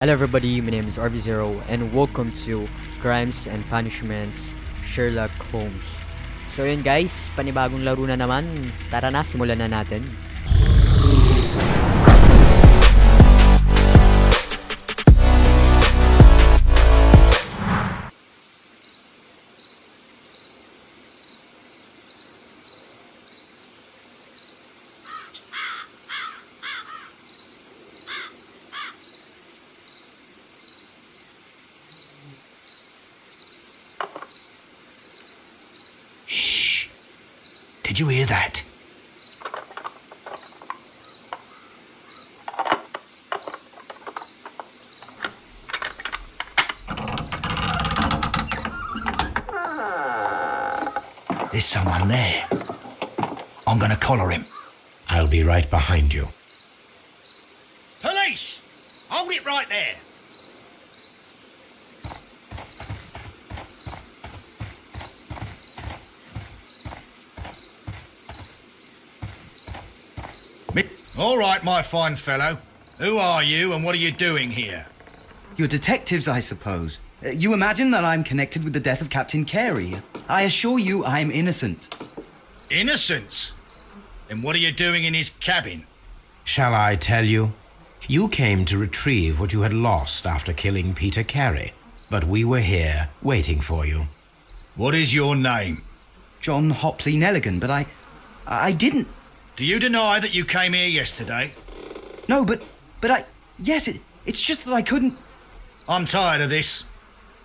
Hello everybody, my name is RVZERO and welcome to Crimes and Punishments Sherlock Holmes. So yun guys, panibagong laro na naman. Tara na, simulan na natin. Did you hear that? There's someone there. I'm gonna collar him. I'll be right behind you. Police! Hold it right there. All right, my fine fellow. Who are you and what are you doing here? You're detectives, I suppose. You imagine that I'm connected with the death of Captain Carey. I assure you I'm innocent. Innocence? Then what are you doing in his cabin? Shall I tell you? You came to retrieve what you had lost after killing Peter Carey, but we were here waiting for you. What is your name? John Hopley Nelligan, but I didn't... Do you deny that you came here yesterday? No, but yes, it's just that I couldn't... I'm tired of this.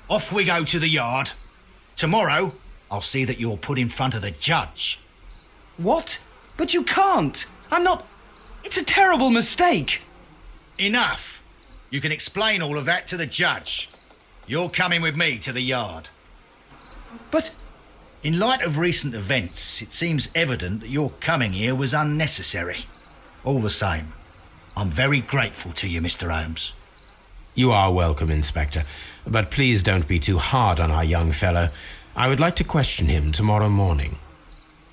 Off we go to the yard. Tomorrow, I'll see that you're put in front of the judge. What? But you can't! I'm not... It's a terrible mistake! Enough! You can explain all of that to the judge. You're coming with me to the yard. But... In light of recent events, it seems evident that your coming here was unnecessary. All the same, I'm very grateful to you, Mr. Holmes. You are welcome, Inspector, but please don't be too hard on our young fellow. I would like to question him tomorrow morning.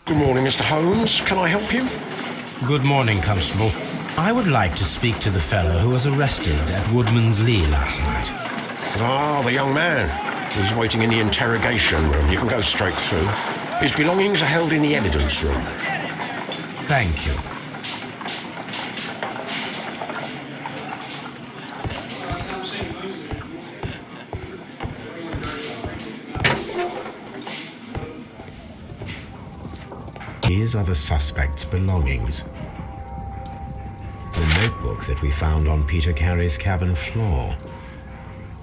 Good morning, Mr. Holmes. Can I help you? Good morning, Constable. I would like to speak to the fellow who was arrested at Woodman's Lee last night. Ah, the young man. He's waiting in the interrogation room. You can go straight through. His belongings are held in the evidence room. Thank you. These are the suspect's belongings. The notebook that we found on Peter Carey's cabin floor.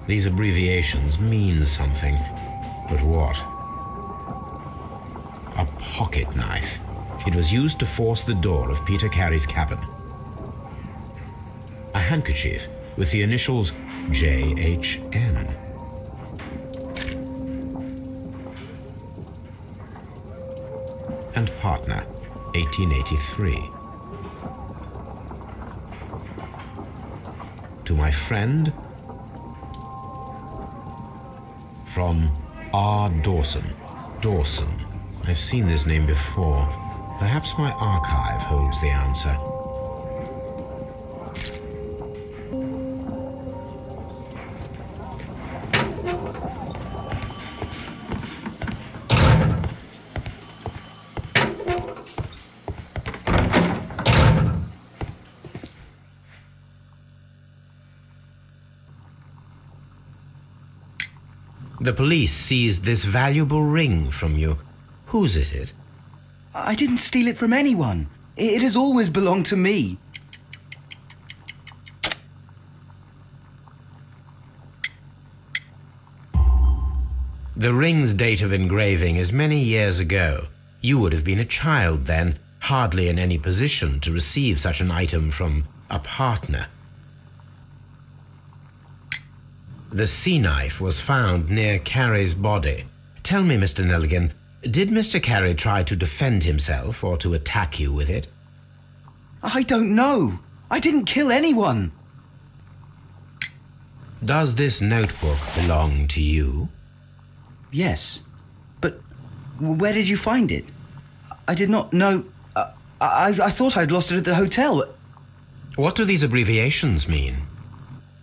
These abbreviations mean something, but what? A pocket knife. It was used to force the door of Peter Carey's cabin. A handkerchief with the initials JHN. And partner, 1883. To my friend, from R. Dawson. Dawson. I've seen this name before. Perhaps my archive holds the answer. The police seized this valuable ring from you. Whose is it? I didn't steal it from anyone. It has always belonged to me. The ring's date of engraving is many years ago. You would have been a child then, hardly in any position to receive such an item from a partner. The sea knife was found near Carey's body. Tell me, Mr. Nelligan, did Mr. Carey try to defend himself or to attack you with it? I don't know. I didn't kill anyone. Does this notebook belong to you? Yes. But where did you find it? I did not know... I thought I'd lost it at the hotel. What do these abbreviations mean?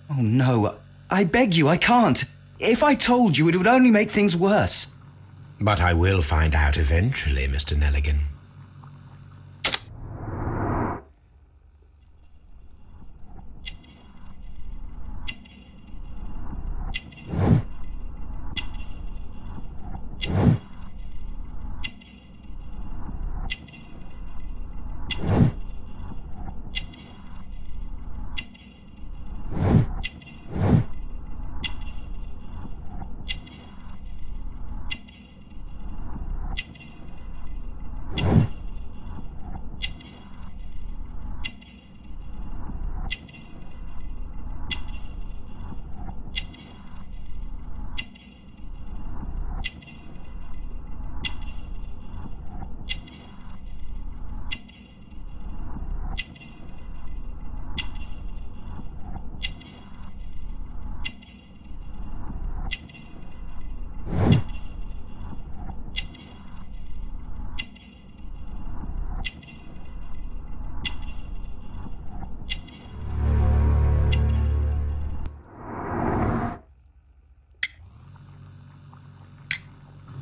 Oh no, I beg you, I can't. If I told you, it would only make things worse. But I will find out eventually, Mr. Nelligan.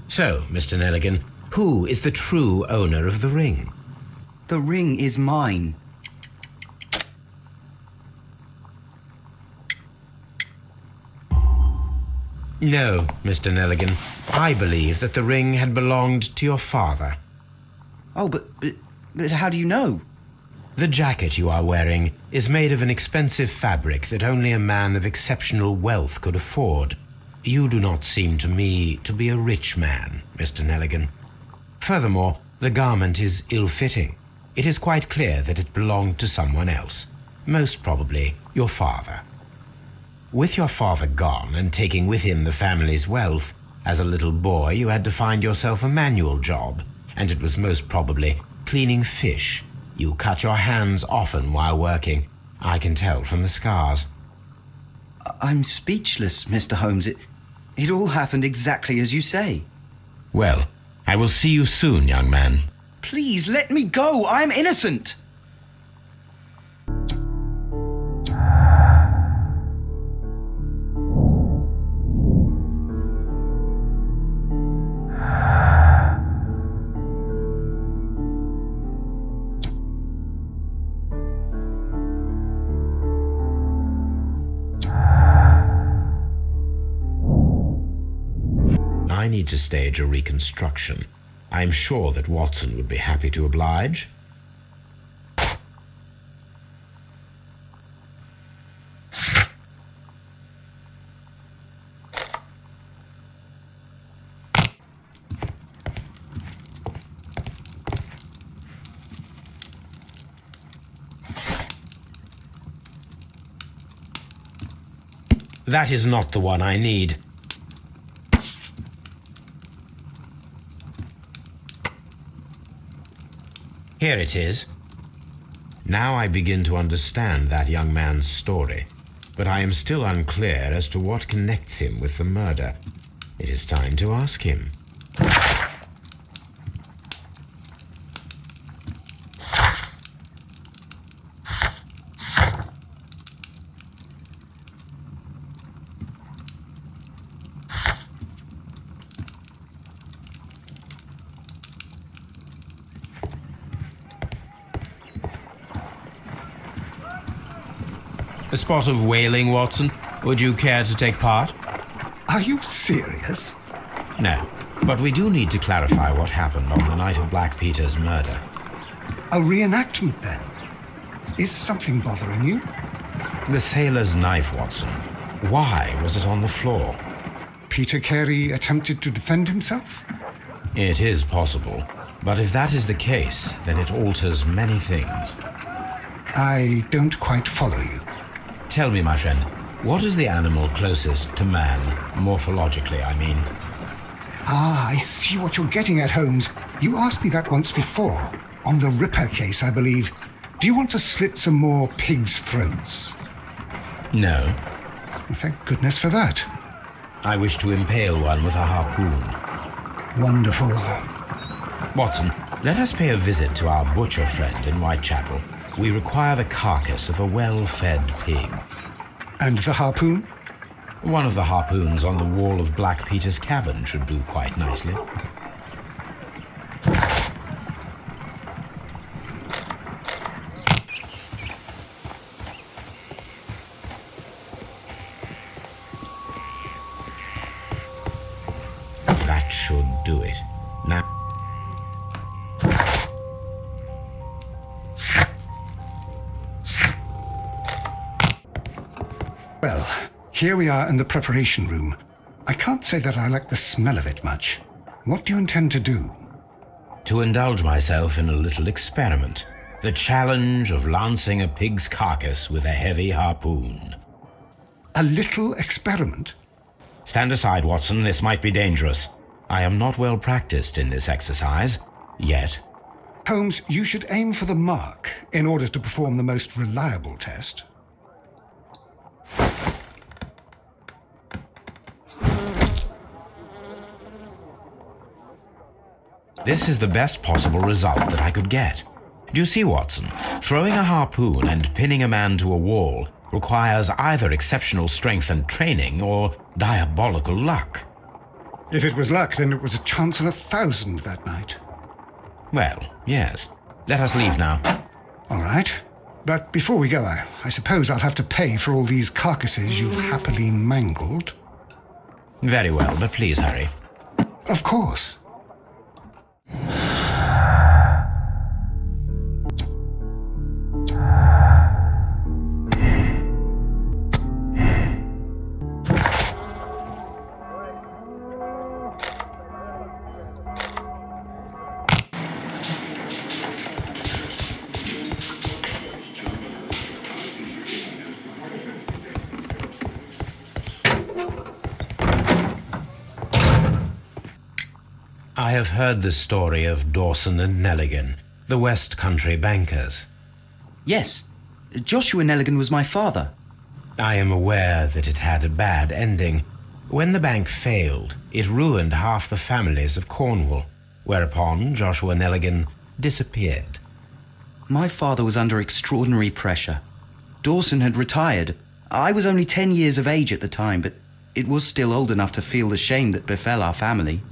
So, Mr. Nelligan, who is the true owner of the ring? The ring is mine. No, Mr. Nelligan. I believe that the ring had belonged to your father. Oh, but how do you know? The jacket you are wearing is made of an expensive fabric that only a man of exceptional wealth could afford. You do not seem to me to be a rich man, Mr. Nelligan. Furthermore, the garment is ill-fitting. It is quite clear that it belonged to someone else, most probably your father. With your father gone and taking with him the family's wealth, as a little boy you had to find yourself a manual job, and it was most probably cleaning fish. You cut your hands often while working. I can tell from the scars. I'm speechless, Mr. Holmes. It all happened exactly as you say. Well, I will see you soon, young man. Please, let me go. I'm innocent. I need to stage a reconstruction. I'm sure that Watson would be happy to oblige. That is not the one I need. Here it is. Now I begin to understand that young man's story, but I am still unclear as to what connects him with the murder. It is time to ask him. A spot of whaling, Watson. Would you care to take part? Are you serious? No, but we do need to clarify what happened on the night of Black Peter's murder. A reenactment, then? Is something bothering you? The sailor's knife, Watson. Why was it on the floor? Peter Carey attempted to defend himself? It is possible, but if that is the case, then it alters many things. I don't quite follow you. Tell me, my friend, what is the animal closest to man, morphologically, I mean? Ah, I see what you're getting at, Holmes. You asked me that once before. On the Ripper case, I believe. Do you want to slit some more pigs' throats? No. Well, thank goodness for that. I wish to impale one with a harpoon. Wonderful. Watson, let us pay a visit to our butcher friend in Whitechapel. We require the carcass of a well-fed pig. And the harpoon? One of the harpoons on the wall of Black Peter's cabin should do quite nicely. That should do it. Now... Well, here we are in the preparation room. I can't say that I like the smell of it much. What do you intend to do? To indulge myself in a little experiment. The challenge of lancing a pig's carcass with a heavy harpoon. A little experiment? Stand aside, Watson. This might be dangerous. I am not well practiced in this exercise. Yet. Holmes, you should aim for the mark in order to perform the most reliable test. This is the best possible result that I could get. Do you see, Watson? Throwing a harpoon and pinning a man to a wall requires either exceptional strength and training or diabolical luck. If it was luck, then it was a chance in 1,000 that night. Well, yes. Let us leave now. All right. But before we go, I suppose I'll have to pay for all these carcasses you've happily mangled. Very well, but please hurry. Of course. I have heard the story of Dawson and Nelligan, the West Country bankers. Yes, Joshua Nelligan was my father. I am aware that it had a bad ending. When the bank failed, it ruined half the families of Cornwall, whereupon Joshua Nelligan disappeared. My father was under extraordinary pressure. Dawson had retired. I was only 10 years of age at the time, but it was still old enough to feel the shame that befell our family.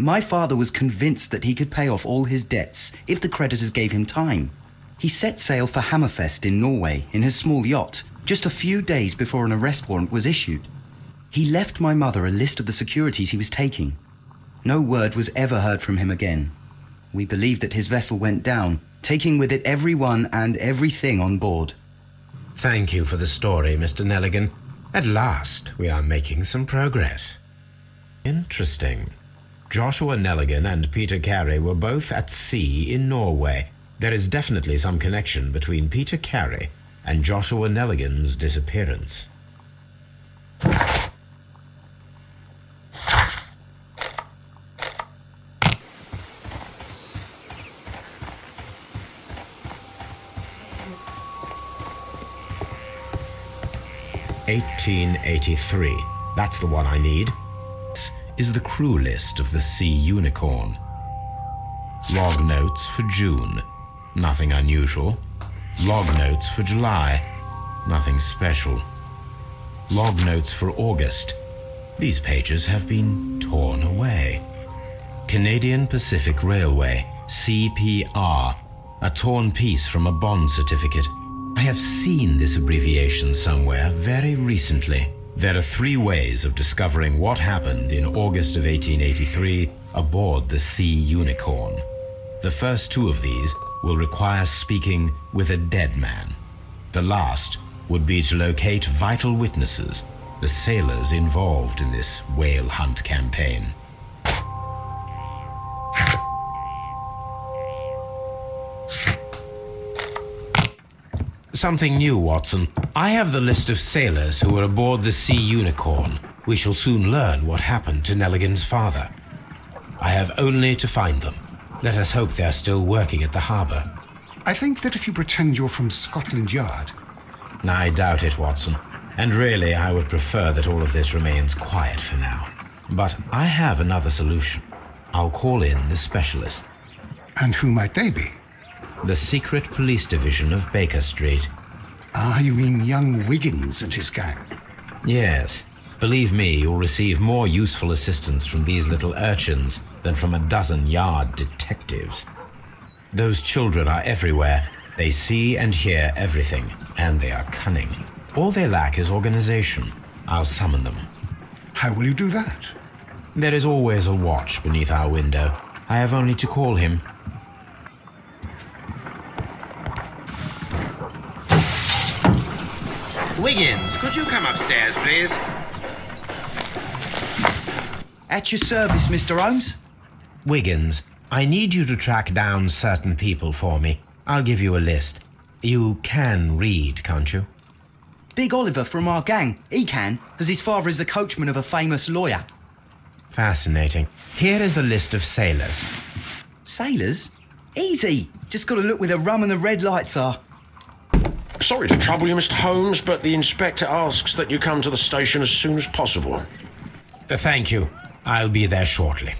My father was convinced that he could pay off all his debts if the creditors gave him time. He set sail for Hammerfest in Norway in his small yacht, just a few days before an arrest warrant was issued. He left my mother a list of the securities he was taking. No word was ever heard from him again. We believe that his vessel went down, taking with it everyone and everything on board. Thank you for the story, Mr. Nelligan. At last, we are making some progress. Interesting. Joshua Nelligan and Peter Carey were both at sea in Norway. There is definitely some connection between Peter Carey and Joshua Nelligan's disappearance. "1883. That's the one I need. Is the crew list of the Sea Unicorn. Log notes for June. Nothing unusual. Log notes for July. Nothing special. Log notes for August. These pages have been torn away. Canadian Pacific Railway, CPR. A torn piece from a bond certificate. I have seen this abbreviation somewhere very recently. There are 3 ways of discovering what happened in August of 1883 aboard the Sea Unicorn. The first 2 of these will require speaking with a dead man. The last would be to locate vital witnesses, the sailors involved in this whale hunt campaign. Something new, Watson. I have the list of sailors who were aboard the Sea Unicorn. We shall soon learn what happened to Nelligan's father. I have only to find them. Let us hope they are still working at the harbour. I think that if you pretend you're from Scotland Yard... I doubt it, Watson. And really, I would prefer that all of this remains quiet for now. But I have another solution. I'll call in the specialist. And who might they be? The secret police division of Baker Street. Ah, you mean young Wiggins and his gang? Yes. Believe me, you'll receive more useful assistance from these little urchins than from a dozen yard detectives. Those children are everywhere. They see and hear everything, and they are cunning. All they lack is organization. I'll summon them. How will you do that? There is always a watch beneath our window. I have only to call him. Wiggins, could you come upstairs, please? At your service, Mr. Holmes. Wiggins, I need you to track down certain people for me. I'll give you a list. You can read, can't you? Big Oliver from our gang. He can, as his father is the coachman of a famous lawyer. Fascinating. Here is the list of sailors. Sailors? Easy. Just got to look where the rum and the red lights are. Sorry to trouble you, Mr. Holmes, but the inspector asks that you come to the station as soon as possible. Thank you. I'll be there shortly.